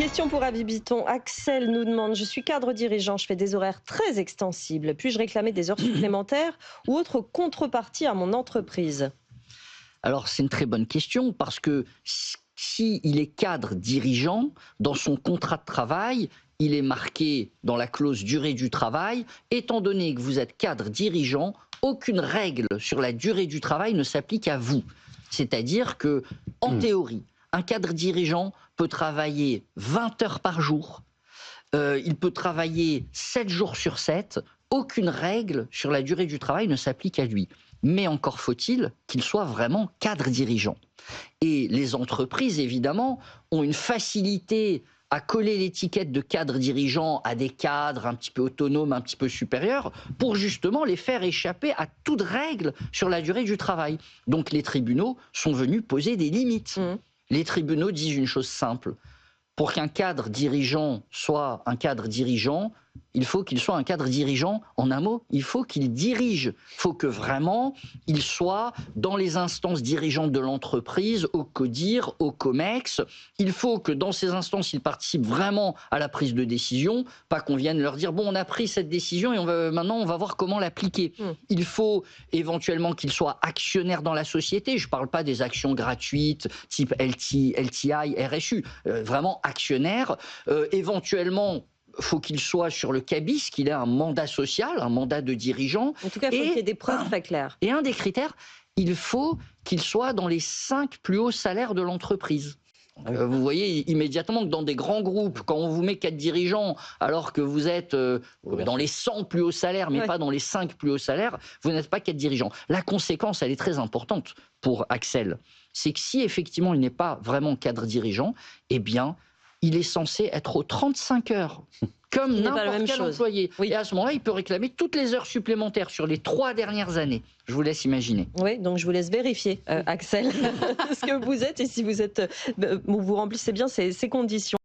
Question pour Avis Biton. Axel nous demande: je suis cadre dirigeant, je fais des horaires très extensibles. Puis-je réclamer des heures supplémentaires ou autre contrepartie à mon entreprise? Alors c'est une très bonne question parce que s'il est cadre dirigeant, dans son contrat de travail, il est marqué dans la clause durée du travail, étant donné que vous êtes cadre dirigeant, aucune règle sur la durée du travail ne s'applique à vous. C'est-à-dire que, en théorie, un cadre dirigeant peut travailler 20 heures par jour, il peut travailler 7 jours sur 7, aucune règle sur la durée du travail ne s'applique à lui. Mais encore faut-il qu'il soit vraiment cadre dirigeant. Et les entreprises, évidemment, ont une facilité à coller l'étiquette de cadre dirigeant à des cadres un petit peu autonomes, un petit peu supérieurs, pour justement les faire échapper à toute règle sur la durée du travail. Donc les tribunaux sont venus poser des limites. Les tribunaux disent une chose simple: pour qu'un cadre dirigeant soit un cadre dirigeant, il faut qu'il soit un cadre dirigeant, en un mot, il faut qu'il dirige. Il faut que vraiment il soit dans les instances dirigeantes de l'entreprise, au CODIR, au COMEX. Il faut que dans ces instances, il participe vraiment à la prise de décision, pas qu'on vienne leur dire bon, on a pris cette décision et maintenant on va voir comment l'appliquer. Il faut éventuellement qu'il soit actionnaire dans la société. Je ne parle pas des actions gratuites type LTI, RSU, vraiment actionnaire. Éventuellement, faut qu'il soit sur le cabis, qu'il ait un mandat social, un mandat de dirigeant. En tout cas, il faut qu'il y ait des preuves très claires. Et un des critères, il faut qu'il soit dans les 5 plus hauts salaires de l'entreprise. Vous voyez immédiatement que dans des grands groupes, quand on vous met 4 dirigeants, alors que vous êtes dans les 100 plus hauts salaires, mais pas dans les 5 plus hauts salaires, vous n'êtes pas 4 dirigeants. La conséquence, elle est très importante pour Axel. C'est que si effectivement il n'est pas vraiment cadre dirigeant, eh bien, il est censé être aux 35 heures, comme n'importe quel employé. Et à ce moment-là, il peut réclamer toutes les heures supplémentaires sur les 3 dernières années. Je vous laisse imaginer. Oui, donc je vous laisse vérifier, Axel, ce que vous êtes et si vous remplissez bien ces conditions.